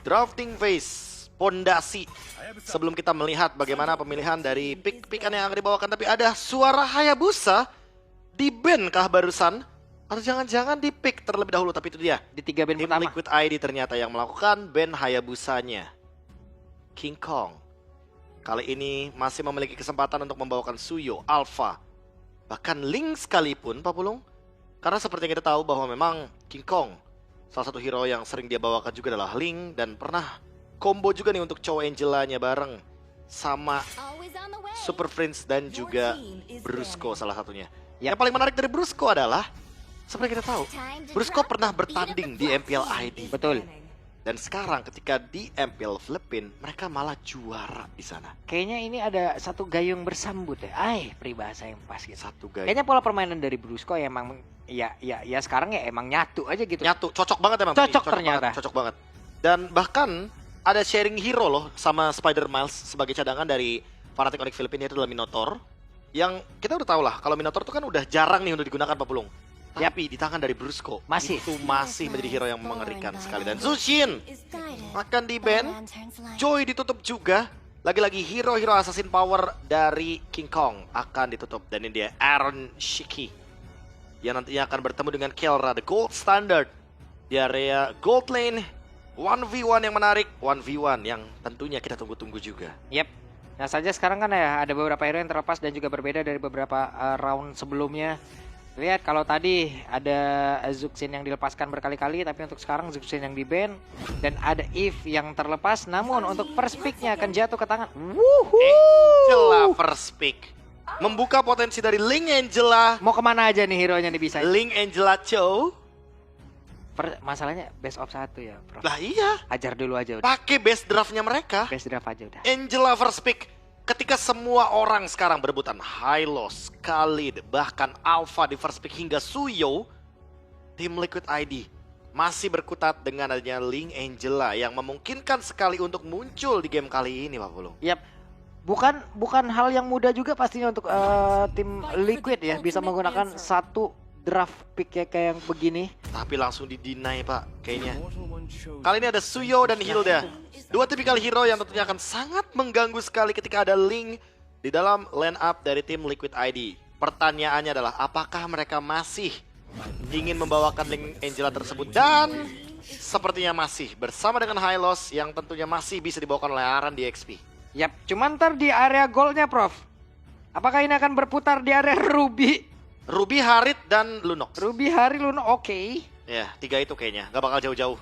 drafting phase, pondasi. Sebelum kita melihat bagaimana pemilihan dari pick-pickan yang akan dibawakan, tapi ada suara Hayabusa di ban kah barusan? Atau jangan-jangan di pick terlebih dahulu, tapi itu dia. Di 3 band Tim pertama. Liquid ID ternyata yang melakukan ban Hayabusanya. King Kong kali ini masih memiliki kesempatan untuk membawakan Suyo, Alpha, bahkan Link sekalipun, Pak Pulung. Karena seperti yang kita tahu bahwa memang King Kong salah satu hero yang sering dia bawakan juga adalah Link, dan pernah combo juga nih untuk cowok Angelanya bareng sama Super Prince dan juga Brusco salah satunya. Yang paling menarik dari Brusco adalah seperti kita tahu, Brusco pernah bertanding di MPL ID. Betul. Dan sekarang ketika di MPL Filipina, mereka malah juara di sana. Kayaknya ini ada satu gayung bersambut ya. Peribahasa yang pas gitu. Satu gaya. Kayaknya pola permainan dari Brusco ya emang ya sekarang ya emang nyatu aja gitu. Nyatu, cocok banget emang. Cocok ternyata. Banget, cocok banget. Dan bahkan ada sharing hero loh sama Spider Miles sebagai cadangan dari Fnatic Onyx Filipina, itu adalah Minotaur. Yang kita udah tahu lah, kalau Minotaur itu kan udah jarang nih untuk digunakan, Pak Pulung. Tapi di tangan dari Brusco Masih. itu masih menjadi hero yang mengerikan sekali. Dan Zushin akan di ban, Joy ditutup juga. Lagi-lagi hero-hero assassin power dari King Kong akan ditutup. Dan ini dia Aaron Shiki yang nantinya akan bertemu dengan Kelra, the gold standard di area gold lane. 1v1 yang menarik, 1v1 yang tentunya kita tunggu-tunggu juga. Yep. Nah saja sekarang kan ya ada beberapa hero yang terlepas dan juga berbeda dari beberapa round sebelumnya. Lihat kalau tadi ada Zuxin yang dilepaskan berkali-kali, tapi untuk sekarang Zuxin yang di-ban. Dan ada Eve yang terlepas, namun untuk first pick-nya akan jatuh ke tangan. Angela first pick. Membuka potensi dari Link Angela. Mau kemana aja nih hero-nya nih bisa? Link Angela Cho. Masalahnya best of 1 ya, Prof. Lah iya, Ajar dulu aja udah. pakai best draftnya mereka. Best draft aja udah. Angela first pick. Ketika semua orang sekarang berebutan Hylos, Khalid, bahkan Alpha di first pick hingga Suyo, tim Liquid ID masih berkutat dengan adanya Link Angela yang memungkinkan sekali untuk muncul di game kali ini, Pak Pulung. Yap. Bukan hal yang mudah juga pastinya untuk tim Liquid ya bisa menggunakan satu draft pick ya kayak yang begini. Tapi langsung di-deny, Pak, kayaknya. Kali ini ada Suyo dan Hilda. Dua tipikal hero yang tentunya akan sangat mengganggu sekali ketika ada Link di dalam line up dari tim Liquid ID. Pertanyaannya adalah apakah mereka masih ingin membawakan Link Angela tersebut, dan sepertinya masih bersama dengan Hylos yang tentunya masih bisa dibawakan oleh Aran di XP. Yap, cuman ntar di area goalnya Prof. Apakah ini akan berputar di area Ruby? Ruby, Harit, dan Lunox. Ruby, Hari, Luno, oke. Ya, tiga itu kayaknya nggak bakal jauh-jauh.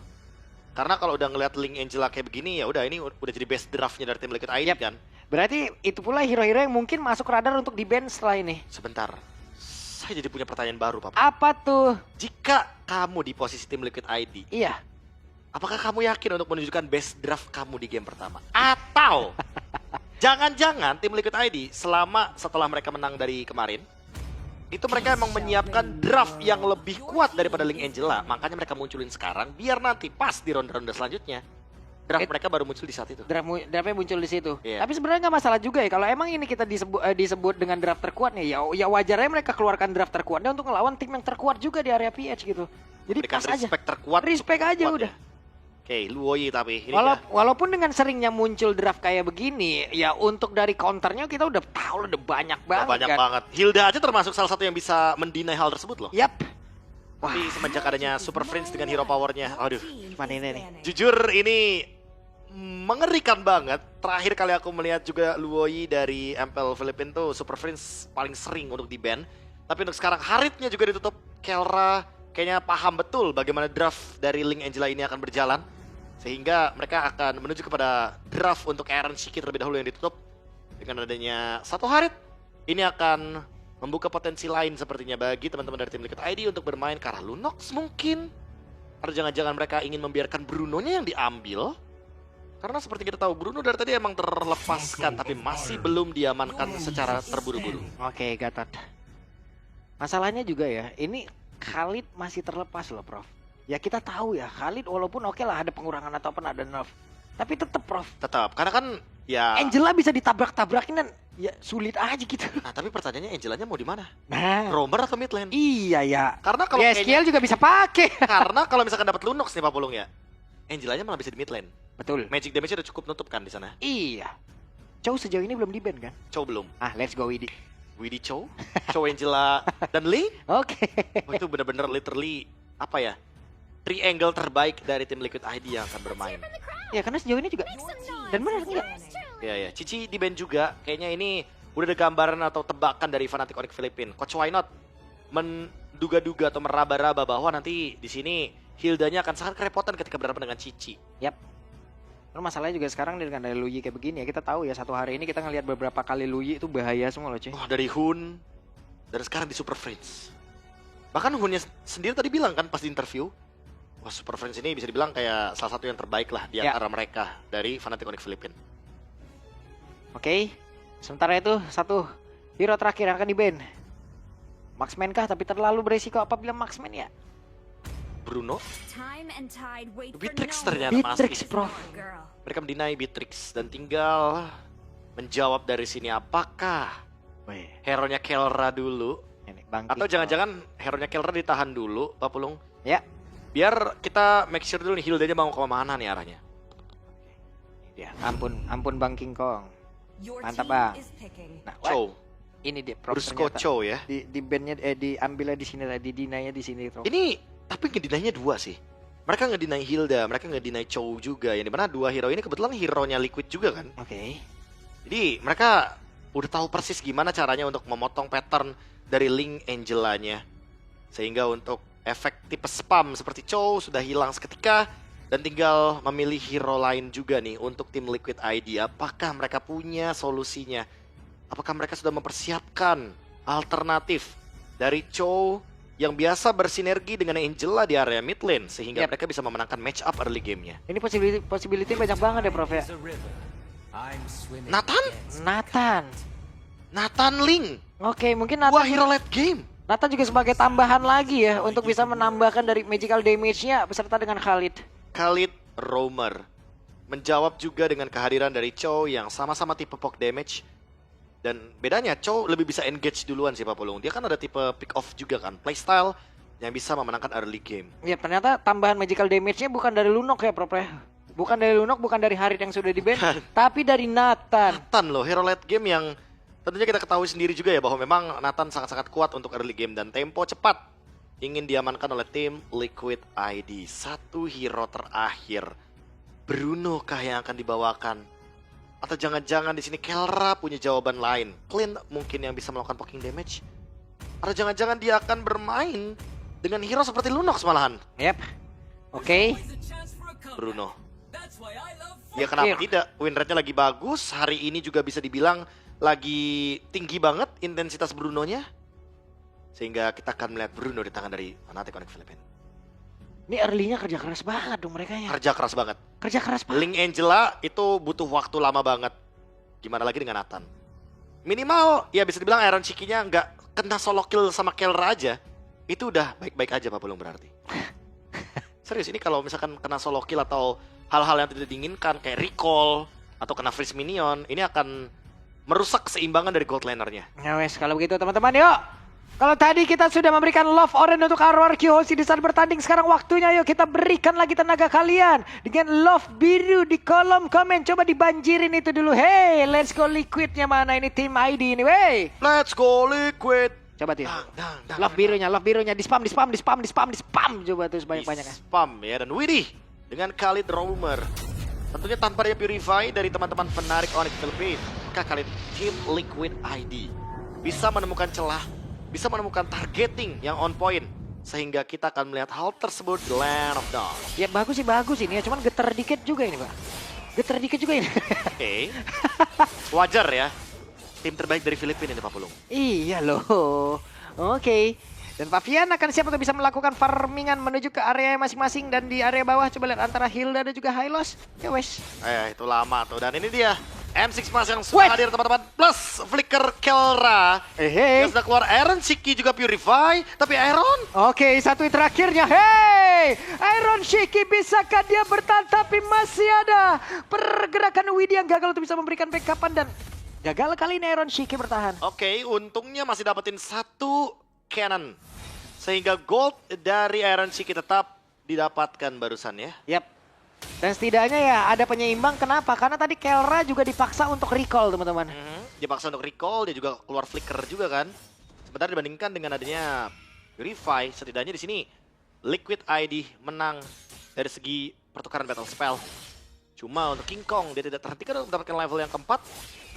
Karena kalau udah ngeliat Link Angela kayak begini, ya udah ini udah jadi best draftnya dari tim Liquid ID kan. Berarti itu pula hero-hero yang mungkin masuk radar untuk di-ban setelah ini. Sebentar, saya jadi punya pertanyaan baru, Pak. Apa tuh? Jika kamu di posisi tim Liquid ID, Iya. apakah kamu yakin untuk menunjukkan best draft kamu di game pertama? Atau jangan-jangan tim Liquid ID setelah mereka menang dari kemarin, itu mereka emang menyiapkan draft yang lebih kuat daripada Link Angela. Makanya mereka munculin sekarang biar nanti pas di ronde-ronde selanjutnya draft mereka baru muncul di saat itu. Draftnya muncul di situ. Iya. Tapi sebenarnya nggak masalah juga ya kalau emang ini kita disebut dengan draft terkuatnya ya wajarnya mereka keluarkan draft terkuatnya untuk ngelawan tim yang terkuat juga di area PH gitu. Jadi Berikan pas aja. respect terkuat. Respect aja terkuat udah. ya. Oke, Luoyi tapi ini Walaupun dengan seringnya muncul draft kayak begini, ya untuk dari counternya kita udah tahu udah banyak banget banyak kan. banget. Hilda aja termasuk salah satu yang bisa mendinai hal tersebut loh. Yap. Tapi semenjak adanya Super Prince dengan hero powernya, aduh. Gimana ini nih? Jujur ini mengerikan banget. Terakhir kali aku melihat juga Luoyi dari MPL Filipina tuh Super Prince paling sering untuk di-ban. Tapi untuk sekarang Haritnya juga ditutup. Kelra kayaknya paham betul bagaimana draft dari Link Angela ini akan berjalan. Sehingga mereka akan menuju kepada draft untuk Aaron Shiki terlebih dahulu yang ditutup. Dengan adanya satu Harit, ini akan membuka potensi lain sepertinya bagi teman-teman dari tim Liquid ID untuk bermain ke arah Lunox mungkin. Atau jangan-jangan mereka ingin membiarkan Bruno-nya yang diambil. Karena seperti kita tahu Bruno dari tadi emang terlepaskan tapi masih belum diamankan secara terburu-buru. Oke, Gatot. Masalahnya juga ya, ini Khalid masih terlepas loh, Prof. Ya kita tahu ya, Khalid walaupun oke lah ada pengurangan ataupun ada nerf. Tapi tetap Prof. Tetap, karena kan ya... Angela bisa ditabrak-tabrakin dan ya sulit aja gitu. Nah tapi pertanyaannya Angelanya mau di mana? Nah, Roamer atau mid lane? iya ya. Karena kalau Ya, SQL juga bisa pakai. karena kalau misalkan dapat Lunox nih Pak Pulung ya, Angelanya malah bisa di mid lane. Betul. Magic damage-nya udah cukup nutup kan di sana. Iya. Chow sejauh ini belum di-ban kan? Chow belum. Let's go Widi. Widi Chow, Chow Angela, dan Lee. Oke. Oh, itu bener-bener literally apa ya? Triangle terbaik dari tim Liquid ID yang akan bermain. Ya karena sejauh ini juga. Dan benar enggak? Ya, Cici di band juga. Kayaknya ini udah ada gambaran atau tebakan dari Fnatic Onyx Philippines. Coach Why Not menduga-duga atau meraba-raba bahwa nanti di sini Hildanya akan sangat kerepotan ketika berhadapan dengan Cici. Yap. Lalu masalahnya juga sekarang dengan dari Luyi kayak begini ya, kita tahu ya satu hari ini kita ngelihat beberapa kali Luyi itu bahaya semua loh cuy. Oh, dari Hun, dan sekarang di Super Friends. Bahkan Hunnya sendiri tadi bilang kan pas di interview, wah Super Friends ini bisa dibilang kayak salah satu yang terbaik lah di antara mereka dari Fnatic Onyx Philippines. Oke, sementara itu satu hero terakhir yang akan di-ban. Marksman kah? Tapi terlalu beresiko apabila Marksman ya. Bruno, Beatrix ternyata Beatrix masih. bro. Mereka mendinai Beatrix dan tinggal menjawab dari sini apakah hero-nya Kelra dulu Ini, bangkit, atau jangan-jangan hero-nya Kelra ditahan dulu, Pak Pulung. Ya. Biar kita make sure dulu nih Hildanya mau kemana nih arahnya. Ya, ampun Bang King Kong. Mantap bang. Nah, Chow, ini dia prop Brusco ternyata. Chow ya. Di bandnya diambilnya di sini tadi, dinanya di sini bro. Ini tapi ngedinainya dua sih. Mereka ngedinai Hilda, mereka ngedinai Chow juga. Yang dimana dua hero ini kebetulan hero-nya Liquid juga kan. Oke. Jadi mereka udah tahu persis gimana caranya untuk memotong pattern dari Link Angelanya. Sehingga untuk efek tipe spam seperti Chow sudah hilang seketika. Dan tinggal memilih hero lain juga nih untuk tim Liquid ID. Apakah mereka punya solusinya? Apakah mereka sudah mempersiapkan alternatif dari Chow yang biasa bersinergi dengan Angela di area mid lane sehingga mereka bisa memenangkan match up early gamenya. Ini possibility banyak banget ya Prof ya. Nathan Ling. Oke, mungkin Wah, Nathan hero late game. Nathan juga sebagai tambahan lagi ya untuk bisa menambahkan dari magical damage-nya beserta dengan Khalid Roamer menjawab juga dengan kehadiran dari Chow yang sama-sama tipe poke damage. Dan bedanya Chow lebih bisa engage duluan sih Pak Pulung. Dia kan ada tipe pick off juga kan, playstyle yang bisa memenangkan early game. Ya ternyata tambahan magical damage-nya bukan dari Lunok ya Prof ya. Bukan dari Lunok, bukan dari Harit yang sudah di-ban, tapi dari Nathan. Nathan loh, hero late game yang tentunya kita ketahui sendiri juga ya bahwa memang Nathan sangat-sangat kuat untuk early game dan tempo cepat ingin diamankan oleh tim Liquid ID. Satu hero terakhir, Bruno kah yang akan dibawakan? Atau jangan-jangan di sini Kelra punya jawaban lain? Clint mungkin yang bisa melakukan poking damage? Atau jangan-jangan dia akan bermain dengan hero seperti Lunox malahan? Yep. Oke. Bruno. Ya kenapa tidak? Win rate-nya lagi bagus. Hari ini juga bisa dibilang lagi tinggi banget intensitas Bruno-nya. Sehingga kita akan melihat Bruno di tangan dari Fnatic Onyx Philippines. Ini early-nya kerja keras banget dong mereka ya. Kerja keras banget. Kerja keras banget. Link Angela itu butuh waktu lama banget. Gimana lagi dengan Nathan? Minimal ya bisa dibilang Iron Chicky-nya nggak kena solo kill sama Kelra aja. Itu udah baik-baik aja Pak Pulung berarti. Serius ini kalau misalkan kena solo kill atau hal-hal yang tidak diinginkan kayak recall atau kena freeze minion, ini akan merusak keseimbangan dari gold laner-nya. Ya wes, kalau begitu teman-teman yuk. Kalau tadi kita sudah memberikan love orange untuk RRQ Hoshi di saat bertanding, sekarang waktunya yuk kita berikan lagi tenaga kalian dengan love biru di kolom komen. Coba dibanjirin itu dulu. Hey, let's go Liquidnya mana ini tim ID ini, wey. Let's go Liquid. Coba tuh. Love birunya di spam. Coba tuh sebanyak-banyaknya. Spam ya, dan Widih dengan Khalid Roamer. Tentunya tanpa dia purify dari teman-teman Fnatic Onyx Philippines, maka kalian tim Liquid ID bisa menemukan celah, bisa menemukan targeting yang on point, sehingga kita akan melihat hal tersebut di Land of Dawn. Ya bagus ini ya, cuman geter dikit juga ini Pak. Oke. Wajar ya, tim terbaik dari Filipina ini Pak Pulung. Iya loh. Oke. Dan Pavian akan siap untuk bisa melakukan farmingan menuju ke area masing-masing. Dan di area bawah coba lihat antara Hilda dan juga Hylos. Ya wes. Itu lama tuh, dan ini dia M6 Mas yang sudah hadir teman-teman, plus Flicker Kelra. Yang sudah keluar Iron Shiki juga Purify, tapi Iron. Oke, satu terakhirnya. Hey, Iron Shiki bisakah dia bertahan? Tapi masih ada pergerakan Widhi yang gagal untuk bisa memberikan backupan dan gagal kali ini Iron Shiki bertahan. Oke, untungnya masih dapetin satu cannon, sehingga gold dari Iron Shiki tetap didapatkan barusan ya. Yap. Dan setidaknya ya ada penyeimbang. Kenapa? Karena tadi Kelra juga dipaksa untuk recall teman-teman. Dipaksa untuk recall, dia juga keluar flicker juga kan. Sebentar dibandingkan dengan adanya Purify, setidaknya di sini Liquid ID menang dari segi pertukaran battle spell. Cuma untuk King Kong dia tidak terhentikan untuk mendapatkan level yang keempat,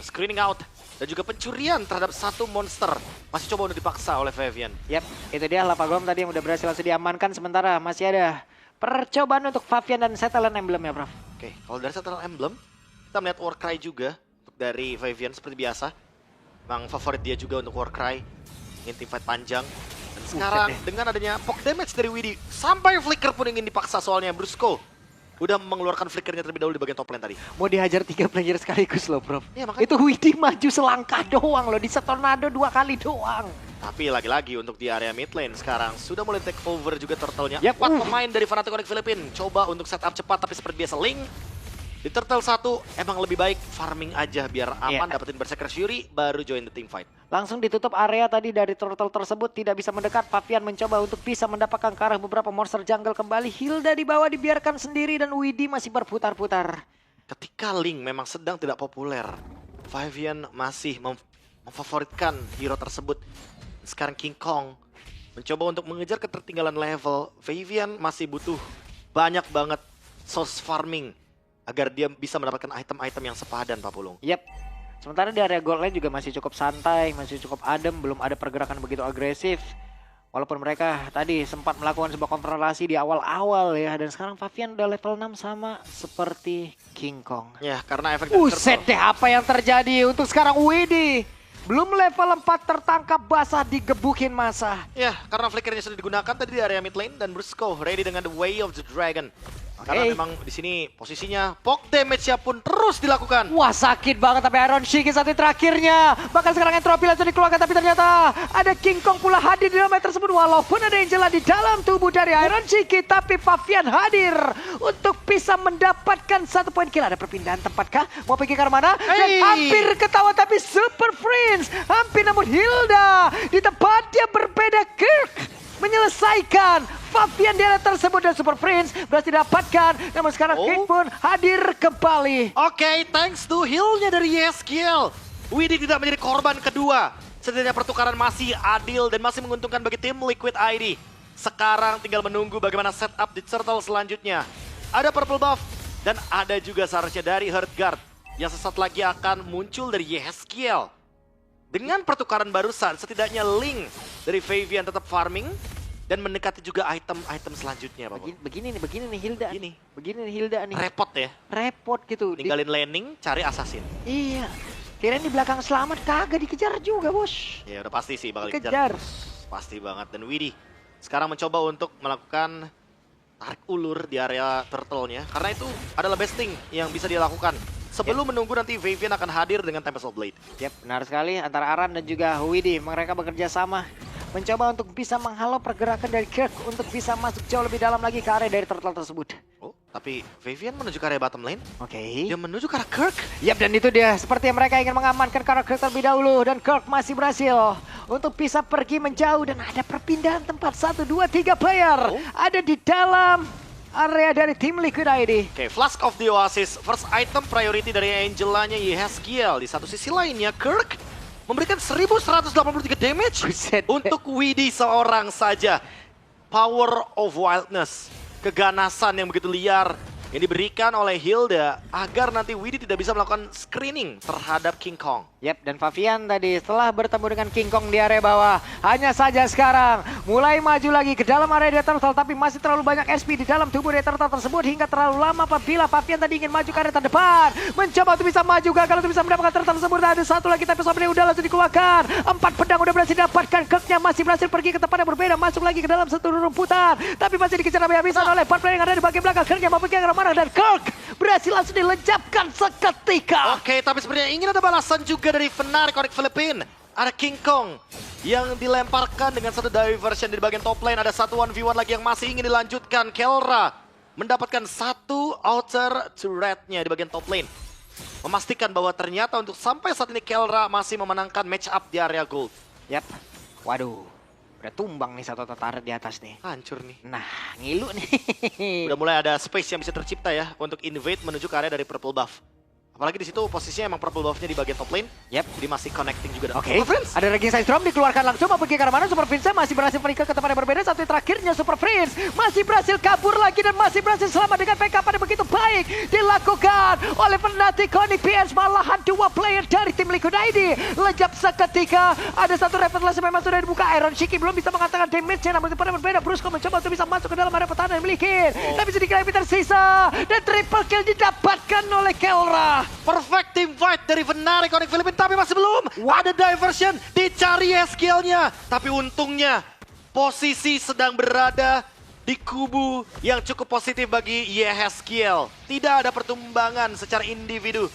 screening out dan juga pencurian terhadap satu monster masih coba untuk dipaksa oleh Favian. Yap, itu dia Lava Golem tadi yang udah berhasil langsung diamankan. Sementara masih ada percobaan untuk Favian dan Settlement Emblem ya, Prof. Oke, kalau dari Settlement Emblem kita melihat Warcry juga untuk dari Favian seperti biasa. Memang favorit dia juga untuk Warcry, ingin teamfight panjang. Dan sekarang dengan adanya poke damage dari Widdy, sampai flicker pun ingin dipaksa soalnya Brusco udah mengeluarkan flickernya terlebih dahulu di bagian top lane tadi. Mau dihajar 3 player sekaligus loh, Prof. Ya, makanya. Itu Widdy maju selangkah doang loh, di tornado 2 kali doang. Tapi lagi-lagi untuk di area mid lane sekarang sudah mulai take over juga turtle-nya. Yap. 4 pemain dari Fnatic Onyx Philippines coba untuk setup cepat, tapi seperti biasa Link di turtle 1 emang lebih baik farming aja biar aman, dapetin Berserker Fury baru join the team fight. Langsung ditutup area tadi dari turtle tersebut, tidak bisa mendekat. Favian mencoba untuk bisa mendapatkan ke arah beberapa monster jungle kembali. Hilda di bawah dibiarkan sendiri dan Widdy masih berputar-putar. Ketika Link memang sedang tidak populer, Favian masih memfavoritkan hero tersebut. Sekarang King Kong mencoba untuk mengejar ketertinggalan level. Favian masih butuh banyak banget source farming agar dia bisa mendapatkan item-item yang sepadan, Pak Pulung. Yap. Sementara di area gold lane juga masih cukup santai, masih cukup adem, belum ada pergerakan begitu agresif. Walaupun mereka tadi sempat melakukan sebuah konfrontasi di awal-awal ya, dan sekarang Favian udah level 6 sama seperti King Kong. Ya, karena efek Buset deh apa yang terjadi untuk sekarang Widdy. Belum level 4 tertangkap basah digebukin masa. Ya, karena flickernya sudah digunakan tadi di area mid lane dan Brusco ready dengan the way of the dragon. Karena memang di sini posisinya poke damage-nya pun terus dilakukan. Wah, sakit banget tapi Iron Shiki saat ini terakhirnya. Bahkan sekarang entropy langsung dikeluarkan, tapi ternyata ada King Kong pula hadir di dalam match tersebut. Walaupun ada Angela di dalam tubuh dari Iron Shiki, tapi Favian hadir untuk bisa mendapatkan 1 poin kill. Ada perpindahan tempat kah? Mau pergi ke mana? Dan hampir ketawa tapi Super Prince. Hampir namun Hilda di tempat dia berbeda. Kirk menyelesaikan Favian di area tersebut dan Super Prince berhasil didapatkan. Namun sekarang King pun hadir kembali. Oke, thanks to heal-nya dari YesKill, Widdy tidak menjadi korban kedua. Setidaknya pertukaran masih adil dan masih menguntungkan bagi tim Liquid ID. Sekarang tinggal menunggu bagaimana setup di turtle selanjutnya. Ada purple buff dan ada juga seharusnya dari Heartguard yang sesaat lagi akan muncul dari YesKill. Dengan pertukaran barusan, setidaknya Link dari Favian tetap farming dan mendekati juga item-item selanjutnya, Pak. Begini nih Hilda. Begini nih Hilda nih. Repot ya. Repot gitu. Ninggalin laning, cari assassin. Iya. Kirain di belakang selamat, kagak dikejar juga, Bos. Ya udah pasti sih bakal dikejar. Pasti banget. Dan Widdy sekarang mencoba untuk melakukan tarik ulur di area turtle-nya. Karena itu adalah best thing yang bisa dia lakukan. Sebelum menunggu nanti Favian akan hadir dengan Tempest of Blade. Yap, benar sekali. Antara Aran dan juga Widdy, mereka bekerja sama. Mencoba untuk bisa menghalau pergerakan dari Kirk untuk bisa masuk jauh lebih dalam lagi ke area dari turtle tersebut. Oh, tapi Favian menuju ke area bottom lane. Oke. Dia menuju ke arah Kirk. Yap, dan itu dia. Seperti mereka ingin mengamankan karakter terlebih dahulu. Dan Kirk masih berhasil untuk bisa pergi menjauh. Dan ada perpindahan tempat. 1, 2, 3 player. Ada di dalam area dari tim Liquid ID. Oke, Flask of the Oasis. First item priority dari Angelanya YesKill. Di satu sisi lainnya, Kirk memberikan 1183 damage untuk Widdy seorang saja. Power of Wildness. Keganasan yang begitu liar yang diberikan oleh Hilda agar nanti Widdy tidak bisa melakukan screening terhadap King Kong. Yap, dan Favian tadi setelah bertemu dengan King Kong di area bawah, hanya saja sekarang mulai maju lagi ke dalam area dia turtle, tapi masih terlalu banyak SP di dalam tubuh dia turtle tersebut hingga terlalu lama apabila Favian tadi ingin maju ke area terdepan. Mencoba untuk bisa maju, gagal untuk bisa mendapatkan turtle tersebut. Ada satu lagi tapi sampai udah langsung dikeluarkan. 4 pedang udah berhasil didapatkan. Kirknya masih berhasil pergi ke tempat yang berbeda, masuk lagi ke dalam satu rumputan, tapi masih dikejar habis-habisan oleh 4 player yang ada di bagian belakang. Kirknya mau pergi ke arah mana dan Kirk berhasil langsung dilenyapkan seketika. Oke, tapi sebenarnya ingin ada balasan juga dari Fnatic Onyx Philippines. Ada King Kong yang dilemparkan dengan satu diversion di bagian top lane. Ada satu 1v1 lagi yang masih ingin dilanjutkan. Kelra mendapatkan satu outer turret-nya di bagian top lane. Memastikan bahwa ternyata untuk sampai saat ini Kelra masih memenangkan match up di area gold. Yap. Waduh. Udah tumbang nih satu turret di atas nih. Hancur nih. Nah, ngilu nih. Udah mulai ada space yang bisa tercipta ya untuk invade menuju ke area dari purple buff. Apalagi di situ posisinya emang purple buff-nya di bagian top lane. Yep. Jadi masih connecting juga. Oke, ada Raging Side Storm dikeluarkan langsung mau pergi ke arah mana. Super Prince masih berhasil menikah ke tempat yang berbeda. Satu yang terakhirnya Super Prince masih berhasil kabur lagi dan masih berhasil selamat dengan PK pada begitu baik dilakukan oleh Fnatic Onyx PS. Malahan dua player dari tim Liquid ID lejap seketika. Ada satu Reventless memang sudah dibuka. Iron Shiki belum bisa mengatakan damage-nya, namun tempat yang berbeda. Brusco mencoba untuk bisa masuk ke dalam area pertahanan yang dimiliki. Tapi sedikit lagi tersisa dan triple kill didapatkan oleh Kelra. Perfect team fight dari Fnatic Onyx Philippines, tapi masih belum. Ada diversion, dicari skill-nya. Tapi untungnya posisi sedang berada di kubu yang cukup positif bagi Yehezkiel. Tidak ada pertumbangan secara individu.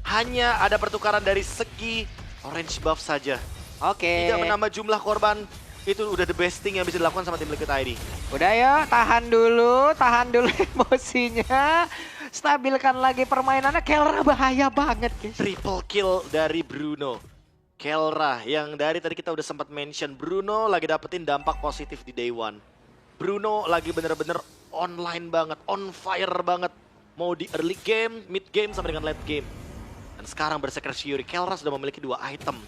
Hanya ada pertukaran dari segi orange buff saja. Oke. Tidak menambah jumlah korban. Itu udah the best thing yang bisa dilakukan sama tim Liquid ID. Udah ya, tahan dulu emosinya. Stabilkan lagi permainannya. Kelra bahaya banget, guys. Triple kill dari Bruno. Kelra yang dari tadi kita udah sempat mention, Bruno lagi dapetin dampak positif di day one. Bruno lagi bener-bener online banget, on fire banget. Mau di early game, mid game, sampai dengan late game. Dan sekarang Berserker Fury, Kelra sudah memiliki 2 item.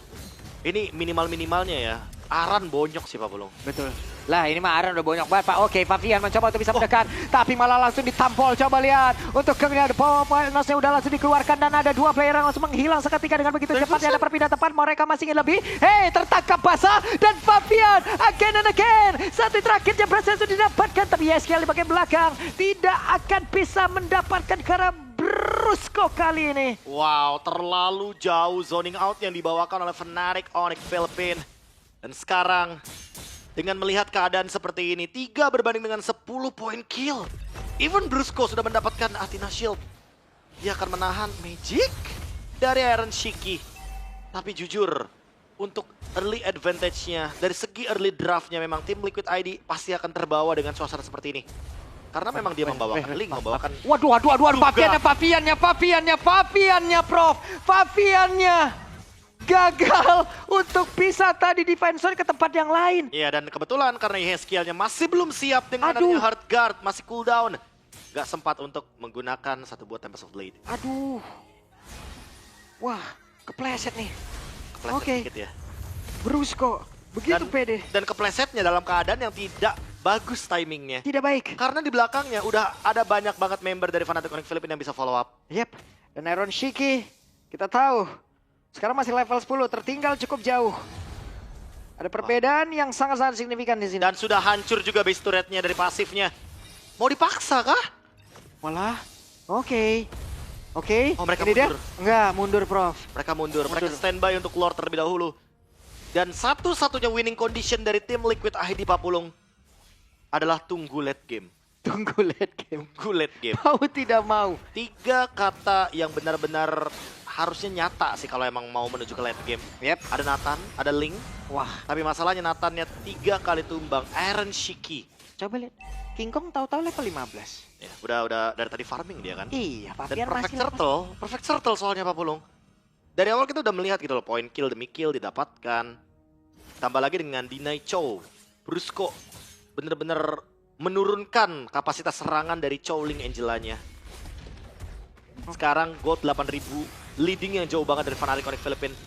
Ini minimal-minimalnya ya. Aran bonyok sih Pak Bulung. Betul. Lah ini mah Aran udah bonyok banget Pak. Oke, Fabian mencoba untuk bisa mendekat. Tapi malah langsung ditampol. Coba lihat. Untuk Kengnya ada power-nya udah langsung dikeluarkan. Dan ada 2 player yang langsung menghilang seketika dengan begitu cepatnya. Ada perpindahan tepat. Mereka masih ingin lebih. Hei, tertangkap basah. Dan Fabian again and again. Satu terakhirnya berhasil didapatkan. Tapi Yehezkiel di bagian belakang tidak akan bisa mendapatkan karena Brusco kali ini. Wow, terlalu jauh zoning out yang dibawakan oleh Fnatic Onyx Philippines. Dan sekarang, dengan melihat keadaan seperti ini, 3 berbanding dengan 10 poin kill. Even Brusco sudah mendapatkan Athena Shield. Dia akan menahan Magic dari Iron Shiki. Tapi jujur, untuk early advantage-nya, dari segi early draft-nya memang tim Liquid ID pasti akan terbawa dengan suasana seperti ini. Karena memang dia membawakan Link, membawakan... Waduh, Fabiannya, Prof. Fabiannya gagal untuk bisa tadi defensor ke tempat yang lain. Iya, dan kebetulan karena Yehezkielnya masih belum siap dengan adanya hard guard, masih cooldown. Gak sempat untuk menggunakan satu buah Tempest of Blade. Aduh. Wah, kepleset nih. Kepleset dikit ya. Brusco, begitu pede. Dan keplesetnya dalam keadaan yang tidak bagus timingnya. Tidak baik. Karena di belakangnya udah ada banyak banget member dari Fnatic Onyx Philippines yang bisa follow up. Yep. Dan Iron Shiki, kita tahu sekarang masih level 10, tertinggal cukup jauh. Ada perbedaan yang sangat-sangat signifikan di sini. Dan sudah hancur juga base turretnya dari pasifnya. Mau dipaksa kah? Malah, oke. Oh, mereka ini mundur. Enggak, mundur Prof. Mereka mundur. Mereka standby untuk Lord terlebih dahulu. Dan satu-satunya winning condition dari tim Liquid ID Papulung adalah tunggu late game. Tunggu late game. Tunggu late game. Mau tidak mau. 3 kata yang benar-benar harusnya nyata sih kalau emang mau menuju ke late game. Yep. Ada Nathan, ada Link. Wah. Tapi masalahnya Nathannya 3 kali tumbang. Iron Shiki. Coba lihat. King Kong tahu-tahu level 15. Ya, udah dari tadi farming dia kan. Iya, Dan Fabian perfect turtle soalnya Pak Pulung. Dari awal kita udah melihat gitu loh, poin kill demi kill didapatkan. Tambah lagi dengan Deny Chow. Brusco bener-bener menurunkan kapasitas serangan dari Chowling Angelanya. Sekarang gold 8.000, leading yang jauh banget dari Fnatic Onyx Philippines.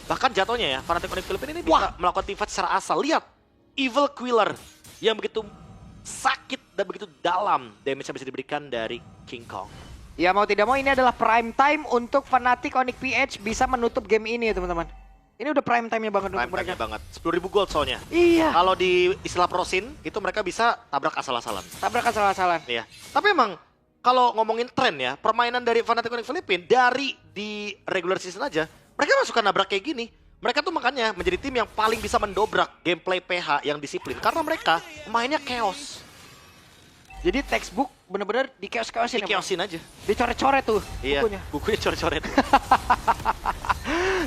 Bahkan jatuhnya ya, Fnatic Onyx Philippines ini bisa melakukan teamfight secara asal. Lihat, Evil Queller yang begitu sakit dan begitu dalam damage yang bisa diberikan dari King Kong. Ya mau tidak mau ini adalah prime time untuk Fnatic Onyx PH bisa menutup game ini ya teman-teman. Ini udah prime time-nya banget untuk mereka. Banget. 10.000 gold soalnya. Iya. Kalau di istilah prosin, itu mereka bisa tabrak asal-asalan. Tabrak asal-asalan. Iya. Tapi emang kalau ngomongin tren ya, permainan dari Fnatic Onyx Philippines dari di regular season aja, mereka gak suka nabrak kayak gini. Mereka tuh makanya menjadi tim yang paling bisa mendobrak gameplay PH yang disiplin. Karena mereka mainnya chaos. Jadi textbook bener-bener di chaos-chaosin. Di chaosin aja. Dicoret-coret tuh iya, bukunya. Bukunya coret-coret.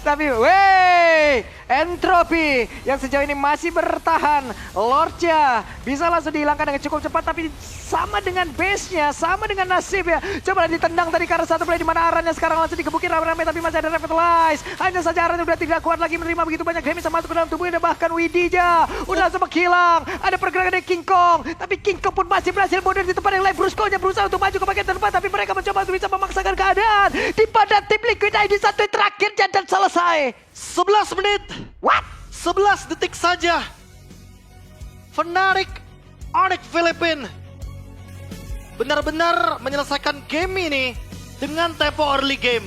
Tapi wey, Entropy yang sejauh ini masih bertahan. Lordnya bisa langsung dihilangkan dengan cukup cepat, tapi sama dengan base-nya, sama dengan nasibnya. Coba ditendang tadi karena satu play di mana Arannya sekarang langsung digebukin rame-rame, tapi masih ada Revitalize. Hanya saja Aran udah tidak kuat lagi menerima begitu banyak damage yang masuk ke dalam tubuhnya, dan bahkan Widija udah langsung menghilang. Ada pergerakan dari King Kong, tapi King Kong pun masih berhasil mundur di tempat yang lain. Brusco-nya berusaha untuk maju ke bagian depan, tapi mereka mencoba untuk bisa memaksakan keadaan. Di pada tim Liquid ID satu terakhirnya dan selesai. 11 menit. What? 11 detik saja. Fnatic Onyx Philippines benar-benar menyelesaikan game ini dengan tempo early game.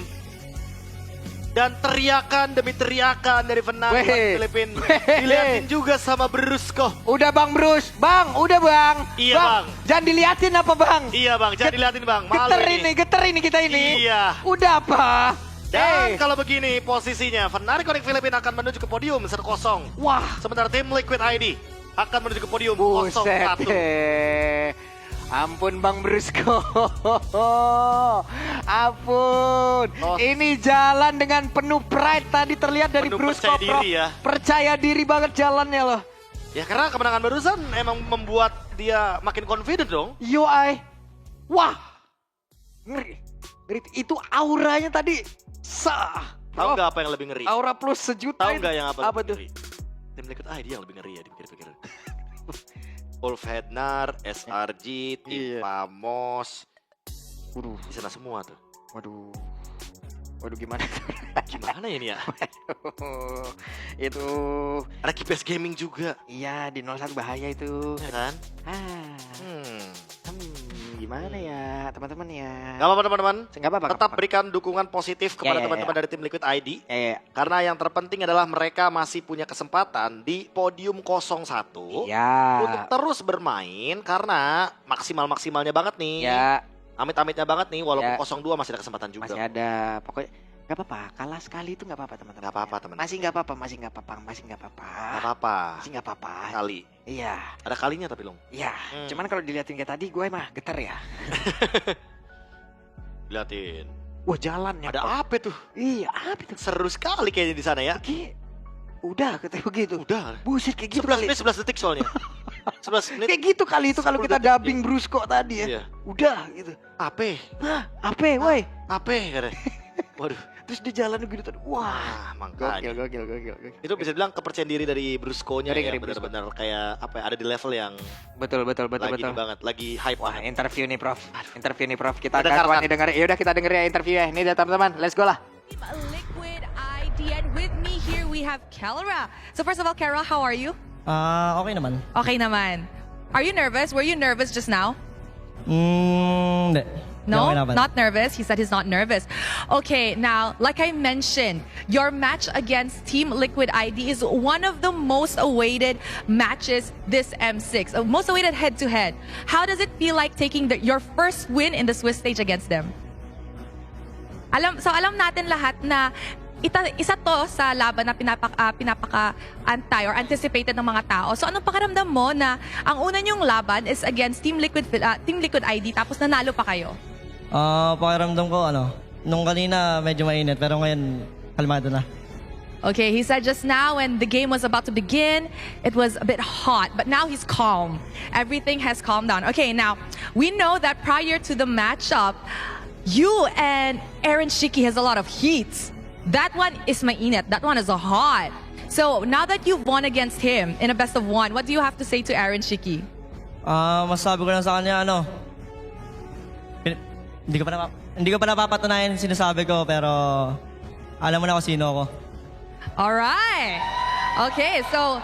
Dan teriakan demi teriakan dari Fnatic Onyx Philippines dilihatin juga sama Brusco. Udah Bang Brus, Bang, udah Bang. Iya Bang. Jangan diliatin apa Bang? Iya Bang, jangan dilihatin Bang. Malu Geter ini kita ini. Iya. Udah apa? Dan kalau begini posisinya, Fnatic Onyx Philippines akan menuju ke podium 1-0. Wah. Sementara tim Liquid ID akan menuju ke podium Buset. 0-1. Ampun Bang Brusco. Ampun. Oh. Ini jalan dengan penuh pride tadi terlihat dari Penuh Brusco. percaya diri ya. Percaya diri banget jalannya loh. Ya karena kemenangan barusan emang membuat dia makin confident dong. UI. Wah. Ngeri. Ngeri. Itu auranya tadi. Tahu nggak apa yang lebih ngeri? Aura plus sejuta. Tahu nggak yang apa tuh? lebih ngeri? Tim Liquid ID yang lebih ngeri ya dipikir-pikir. Wolf Hednar, SRG, tim Iya. Pamos. Waduh. Di sana semua tuh. Waduh. Waduh gimana? Gimana ya ini ya? Itu Ada Kipes Gaming juga. iya di 01 bahaya itu. Ya kan? Ah. Gimana ya teman-teman ya? Gak apa-apa teman-teman. Nggak apa-apa. Tetap berikan dukungan positif kepada Ya, ya, teman-teman ya. dari tim Liquid ID. Ya. Karena yang terpenting adalah mereka masih punya kesempatan di podium 01. Iya. Untuk terus bermain karena maksimal-maksimalnya banget nih. Ya, Amit-amitnya banget nih walaupun Ya. 02 masih ada kesempatan juga. masih ada. Pokoknya nggak apa-apa. Kalah sekali itu nggak apa-apa teman-teman. Nggak apa-apa, teman. Masih nggak apa-apa. Masih nggak apa-apa. Masih nggak apa-apa. Gak apa-apa. Masih nggak apa-apa. Kali. Iya. Ada kalinya tapi Long. Iya. Cuman kalau dilihatin kayak tadi gue mah getar ya. Liatin. Wah jalannya. Ada Pak. apa tuh? Iya apa itu? Seru sekali kayaknya di sana ya. Udah katanya begitu. Udah. Buset kayak gitu 11 kali. menit 11 detik soalnya. 11 menit. Kayak gitu kali itu kalau 10 kita detik, dubbing Brusco tadi ya. Iya. Udah gitu. Ape. Hah, apa woi? Ape katanya. Waduh. Terus dia jalan gitu tadi. Wah. Makanya. Gokil. Itu bisa dibilang kepercayaan diri dari Brusco-nya Ngeri, ya, ngeri Brusco. benar-benar kayak apa ya, ada di level yang Betul. lagi ini banget, lagi hype Wah, banget. interview nih, Prof. Interview nih, Prof. Kita Udah akan dengarkan. nih denger. Ya udah kita denger ya interview ya. Ini dia teman-teman. Let's go lah. Liquid ID, and with me here we have Kelra. So first of all, Kelra, how are you? Okay naman. Okay naman. Are you nervous? Were you nervous just now? Hindi. No, Hindi ako not nervous. He said he's not nervous. Okay, now, like I mentioned, your match against Team Liquid ID is one of the most awaited matches this M6. Most awaited head-to-head. How does it feel like taking your first win in the Swiss stage against them? Alam natin lahat na isa to sa laban na pinapaka-antay or anticipated ng mga tao. So anong pakiramdam mo na ang una niyong laban is against Team Liquid ID tapos nanalo pa kayo? Pakiramdam ko, nung kanina medyo mainit, pero ngayon, kalmado na. Okay, he said just now when the game was about to begin, it was a bit hot, but now he's calm. Everything has calmed down. Okay, now, we know that prior to the matchup, you and Aaron Shiki has a lot of heat. That one is mainit. That one is hot. So, now that you've won against him in a best of one, what do you have to say to Aaron Shiki? Masasabi ko lang sa kanya, hindi ko pa napapatunayan yung sinasabi ko, pero alam mo na kung sino ako. All right. Okay, so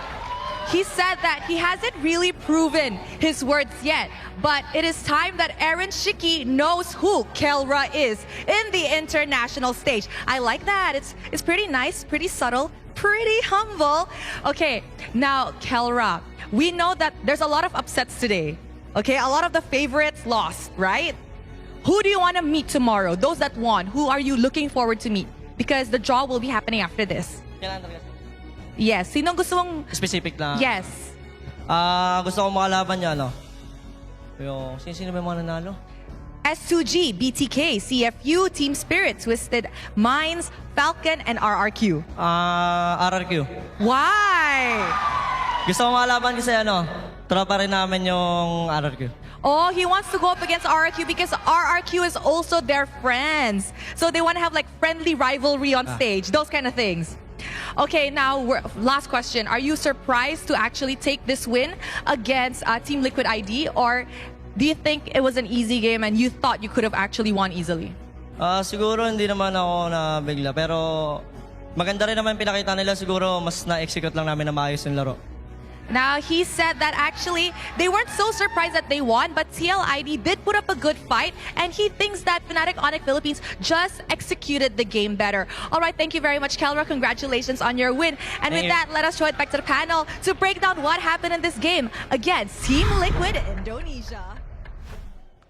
he said that he hasn't really proven his words yet, but it is time that Aaron Shiki knows who Kelra is in the international stage. I like that. It's pretty nice, pretty subtle, pretty humble. Okay, now Kelra, we know that there's a lot of upsets today. Okay, a lot of the favorites lost, right? Who do you want to meet tomorrow? Those that won, who are you looking forward to meet? Because the draw will be happening after this. Kailangan talaga. Yes. Sino gusto mong... Specific na. Yes. Gusto ko makalaban niya, Yung, sino ba yung mga nanalo? S2G, BTK, CFU, Team Spirit, Twisted Minds, Falcon, and RRQ. RRQ. Why? Gusto ko malaman kasi tropa rin namin yung RRQ. Oh, he wants to go up against RRQ because RRQ is also their friends. So they want to have like friendly rivalry on stage, those kind of things. Okay, now last question. Are you surprised to actually take this win against Team Liquid ID, or do you think it was an easy game and you thought you could have actually won easily? Siguro hindi naman ako nabigla, pero maganda rin naman pinakita nila. Siguro mas na-execute lang namin na maayos yung laro. Now, he said that actually they weren't so surprised that they won, but TLID did put up a good fight, and he thinks that Fnatic Onic Philippines just executed the game better. All right, thank you very much, Kelra. Congratulations on your win. And with that, let us throw it back to the panel to break down what happened in this game against Team Liquid Indonesia.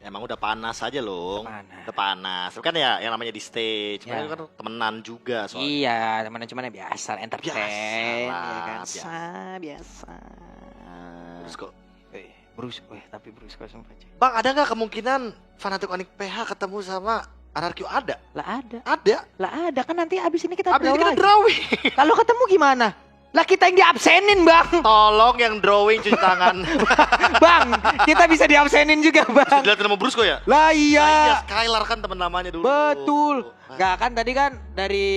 Emang udah panas aja loh. Udah panas. Kan ya yang namanya di stage. Ya. Mereka kan temenan juga soalnya. Iya, teman-teman cuman ya biasa, entertain. Biasa lah, Ya kan? Biasa. Brusko. Tapi Brusko sumpah. Bang, ada nggak kemungkinan Fnatic Onic PH ketemu sama RRQ? Ada? Lah ada. Ada. Lah ada, kan nanti abis ini kita Abis draw kita lagi. drawing. Kalau ketemu gimana? Lah kita yang diabsenin, Bang. Tolong yang drawing cuci tangan. Bang, kita bisa diabsenin juga, Bang. Dilihat nama Brusko ya? Lah Nah, iya, iya. Skylar kan temen namanya dulu. Betul. Gak kan tadi kan dari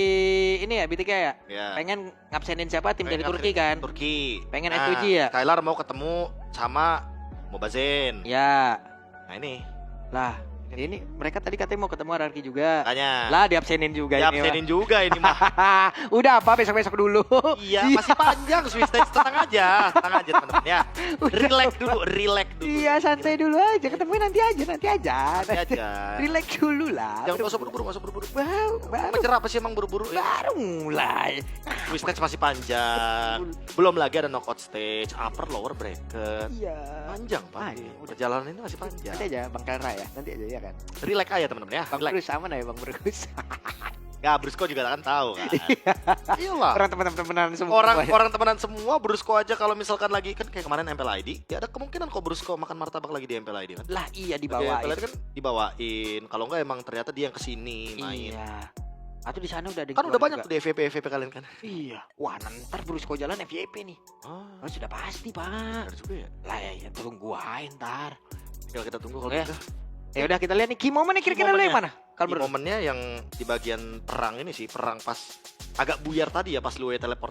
ini ya BTK ya? Ya. Pengen ngabsenin siapa? Tim dari Pengen Turki kan? Turki. Pengen Nah, S2G ya? Skylar mau ketemu sama Mobazen. Ya. Nah ini. Lah, ini mereka tadi katanya mau ketemu RRQ juga. Tanya. Lah diabsenin juga Ya, ini. absenin juga ini mah. Udah apa besok-besok dulu. Iya, masih panjang Swiss stage, tenang aja teman-teman ya. Relax dulu. Iya, santai dulu aja. Ketemu nanti aja. Nanti aja. Relax dulu lah. Jangan masuk buru-buru. Baru Mencerah apa sih emang buru-buru ya? baru mulai. Swiss stage masih panjang. Belum lagi ada knockout stage, upper lower bracket. Iya. Panjang, Pak. Panjang. Perjalanan ini masih panjang. Nanti aja Bang Kelra ya. Nanti aja ya kan. Relax aja teman-teman ya. Bang Relax. Bruce aman ya Bang Bruce. Ya, Brusko juga kan tahu kan. Iyalah. Orang teman-teman semua. Orang temenan semua. Brusko aja kalau misalkan lagi kan kayak kemarin MPL ID, ya ada kemungkinan kok Brusko makan martabak lagi di MPL ID kan. Lah iya Di dibawain. MPL ID kan dibawain. Kalau enggak emang ternyata dia yang kesini main. Iya. Atau di sana udah ada. Kan udah banyak tuh di FVP kalian kan. Iya. Wah, ntar Bruce jalan FYP nih. Ah, Oh, sudah pasti, Pak. benar juga ya. Lah ya, tungguin ntar. Tinggal kita tunggu kalau Ya. gitu. Ya udah kita lihat nih key moment kira-kira lu yang mana? Kalau Di menurut momennya yang di bagian perang ini sih, perang pas agak buyar tadi ya pas Luwe teleport.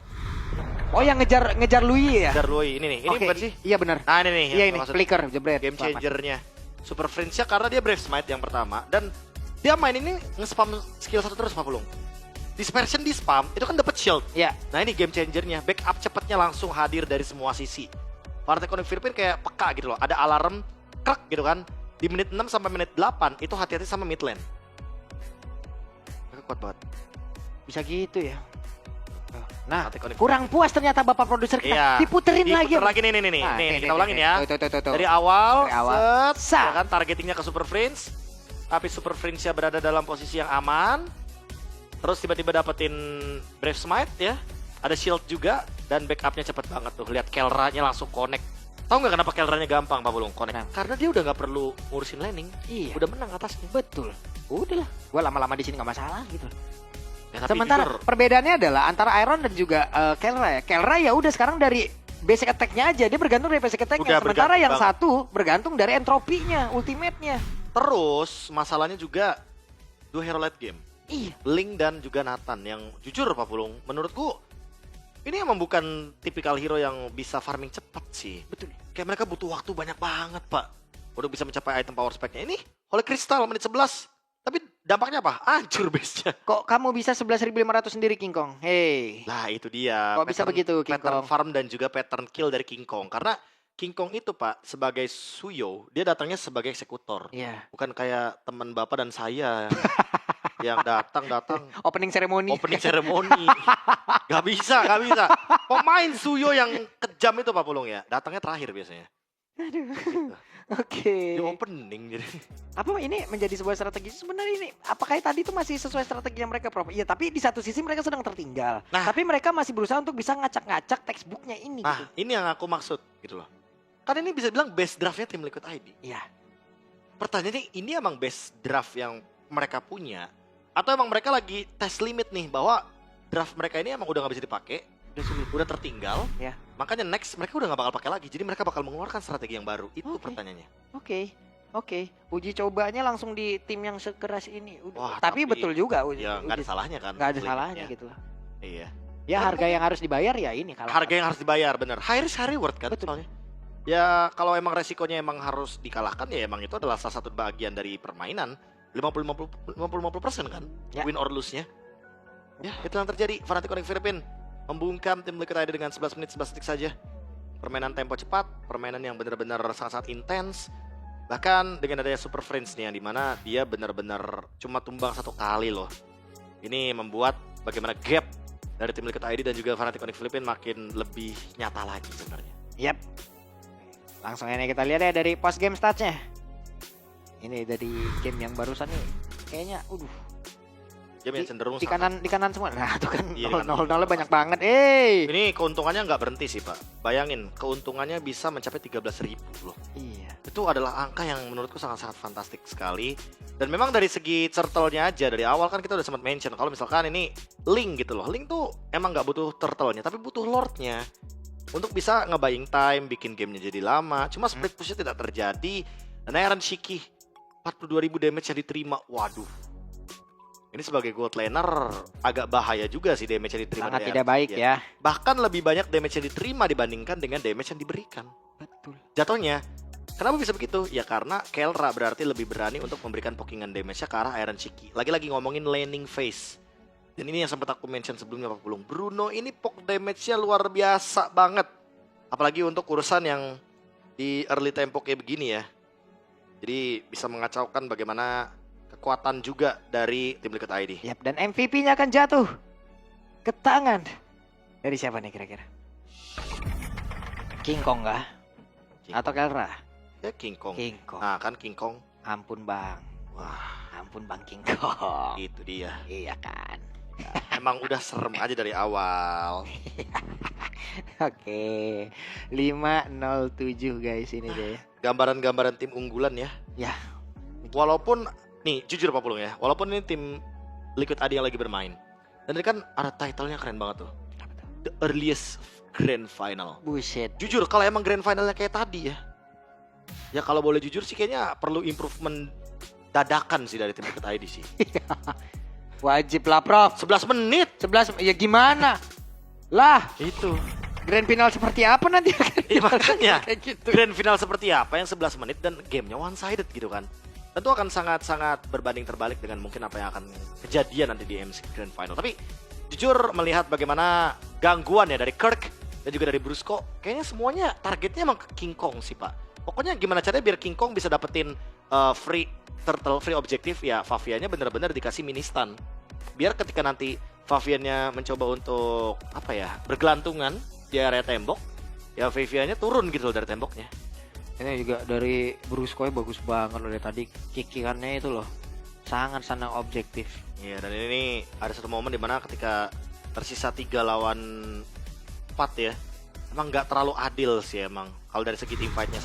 Oh, yang ngejar Louis ya? Dar Luwe ini nih. Ini Oke, bukan sih? iya benar. Nah, ini nih. Iya yang ini, maksud flicker, jebret. game Selamat. changernya Super Friends-nya karena dia Brave Smite yang pertama dan dia main ini nge-spam skill 1 terus Pak Pulung. Dispersion di spam itu kan dapat shield. Iya. Nah ini game changernya, backup cepatnya langsung hadir dari semua sisi. Fnatic Onic Philippines kayak peka gitu loh, ada alarm krek gitu kan. Di menit 6 sampai menit 8 itu hati-hati sama mid lane. Mereka kuat banget. Bisa gitu ya. Nah, Fnatic Onic. kurang puas ternyata Bapak produser kita. Iya. Diputerin lagi. Diputer lagi nih. Nah, Nih, kita ulangin ya. Tuh. Dari awal, Dari awal. set, ya kan targetingnya ke Super Friends. Tapi Super Friends-nya berada dalam posisi yang aman. Terus tiba-tiba dapetin Brave Smite ya. Ada shield juga dan backupnya cepet banget tuh. Lihat Kelra-nya langsung connect. Tahu nggak kenapa Kelra-nya gampang Pak Bulung connect? Kenapa? Karena dia udah nggak perlu ngurusin laning. Iya. Udah menang atasnya. Betul. Udahlah, gua lama-lama di sini nggak masalah gitu. Ya, tapi Sementara jujur, perbedaannya adalah antara Iron dan juga Kelra ya. Kelra ya udah sekarang dari basic attack-nya aja, dia bergantung dari basic attack-nya. Udah Sementara bergantung yang banget. satu bergantung dari entropinya, ultimate-nya. terus masalahnya juga dua hero late game. Iya. Link dan juga Nathan yang jujur Pak Pulung, menurutku ini emang bukan tipikal hero yang bisa farming cepat sih. Betul. Kayak mereka butuh waktu banyak banget Pak. Udah bisa mencapai item power spec-nya. Ini Holy Crystal menit 11. Tapi dampaknya apa? Hancur base-nya. Kok kamu bisa 11.500 sendiri King Kong? Hey. Nah itu dia. Kok bisa begitu, King pattern Kong? farm dan juga pattern kill dari King Kong. Karena King Kong itu Pak sebagai Suyo, dia datangnya sebagai eksekutor. Iya. Bukan kayak teman Bapak dan saya yang datang Opening ceremony. opening ceremony. Gak bisa. Pemain Suyo yang kejam itu Pak Pulung ya, datangnya terakhir biasanya. Gitu. Oke. Di opening jadi. Apa ini menjadi sebuah strategi sebenarnya ini? Apakah tadi itu masih sesuai strategi yang mereka Prof? Iya, tapi di satu sisi mereka sedang tertinggal. Nah. Tapi mereka masih berusaha untuk bisa ngacak-ngacak textbooknya ini. Nah, Gitu. ini yang aku maksud gitu loh. Kan ini bisa bilang best draftnya tim Liquid ID. Iya. pertanyaannya ini emang best draft yang mereka punya? Atau emang mereka lagi test limit nih bahwa draft mereka ini emang udah nggak bisa dipakai, udah tertinggal, Ya. makanya next mereka udah nggak bakal pakai lagi. Jadi mereka bakal mengeluarkan strategi yang baru. Itu Oke. pertanyaannya. Oke. Uji cobanya langsung di tim yang sekeras ini. Wah, tapi tapi betul juga Ya nggak ada salahnya kan. nggak ada limitnya. salahnya gitu loh. Iya. Ya Tapi harga yang harus dibayar ya ini kalau Harga yang harus dibayar, bener. High risk, high reward kan Betul. soalnya. Ya kalau emang resikonya emang harus dikalahkan ya emang itu adalah salah satu bagian dari permainan. 50-50% kan Ya. win or lose-nya. Ya itu yang terjadi. Fnatic Onyx Philippines membungkam tim Liquid ID dengan 11 menit 11 detik saja. Permainan tempo cepat, permainan yang benar-benar sangat-sangat intens. Bahkan dengan adanya Super Friends nih yang dimana dia benar-benar cuma tumbang satu kali loh. Ini membuat bagaimana gap dari tim Liquid ID dan juga Fnatic Onyx Philippines makin lebih nyata lagi sebenarnya. Yap. Langsung ini kita lihat ya dari post game stats-nya. Ini dari game yang barusan nih. Kayaknya Game yang cenderung di kanan semua. Nah, tuh kan Iya, di kanan. 0-0 banyak banget. Ini keuntungannya nggak berhenti sih Pak. Bayangin, keuntungannya bisa mencapai 13.000 loh. Iya. Itu adalah angka yang menurutku sangat-sangat fantastik sekali. Dan memang dari segi turtle-nya aja, dari awal kan kita udah sempat mention kalau misalkan ini Link gitu loh. Link tuh emang nggak butuh turtle-nya, tapi butuh lord-nya. Untuk bisa nge-buying time, bikin gamenya jadi lama. Cuma split push-nya tidak terjadi. Dan Aaron Shiki, 42.000 damage yang diterima. Waduh. Ini sebagai gold laner agak bahaya juga sih damage yang diterima. Sangat dari tidak Aaron baik Shiki ya. Bahkan lebih banyak damage yang diterima dibandingkan dengan damage yang diberikan. Betul. Jatuhnya, kenapa bisa begitu? Ya karena Kelra berarti lebih berani untuk memberikan pokingan damage-nya ke arah Iron Shiki. Lagi-lagi ngomongin laning phase. Dan ini yang sempat aku mention sebelumnya Pak Pulung. Bruno ini poke damage-nya luar biasa banget. Apalagi untuk urusan yang di early tempo kayak begini ya. Jadi bisa mengacaukan bagaimana kekuatan juga dari tim Liquid ID. Yap, dan MVP-nya akan jatuh ke tangan dari siapa nih kira-kira? King Kong kah? King Atau Kelra? Ya King Kong. King Kong. Nah kan King Kong. Ampun bang. Wah, Ampun bang King Kong. itu dia. Iya kan. Emang udah serem aja dari awal. Oke. 507 guys ini deh. Gambaran-gambaran tim unggulan ya. Ya. Walaupun nih jujur Pak Pulung ya, walaupun ini tim Liquid ID yang lagi bermain, dan ini kan ada title-nya keren banget tuh, The Earliest Grand Final. Buset. Jujur kalau emang Grand Finalnya kayak tadi ya kalau boleh jujur sih kayaknya perlu improvement dadakan sih dari tim Liquid ID sih. Wajib lah Prof. 11 menit 11 ya gimana? Lah, itu. grand final seperti apa nanti? Iya makanya Kayak gitu. Grand Final seperti apa yang 11 menit dan gamenya one sided gitu kan. Tentu akan sangat-sangat berbanding terbalik dengan mungkin apa yang akan kejadian nanti di MC Grand Final. Tapi jujur melihat bagaimana gangguan ya dari Kirk dan juga dari Brusco, kayaknya semuanya targetnya emang ke King Kong sih Pak. Pokoknya gimana caranya biar King Kong bisa dapetin free turtle, free objektif ya Faviannya benar-benar dikasih mini stun. Biar ketika nanti Faviannya mencoba untuk apa ya bergelantungan di area tembok, ya Faviannya turun gitu loh dari temboknya. Ini juga dari Brusco bagus banget loh dari tadi kickingannya itu loh. Sangat-sangat objektif. Iya dan ini ada satu momen dimana ketika tersisa 3 lawan 4 ya, emang nggak terlalu adil sih emang kalau dari segi team fight-nya.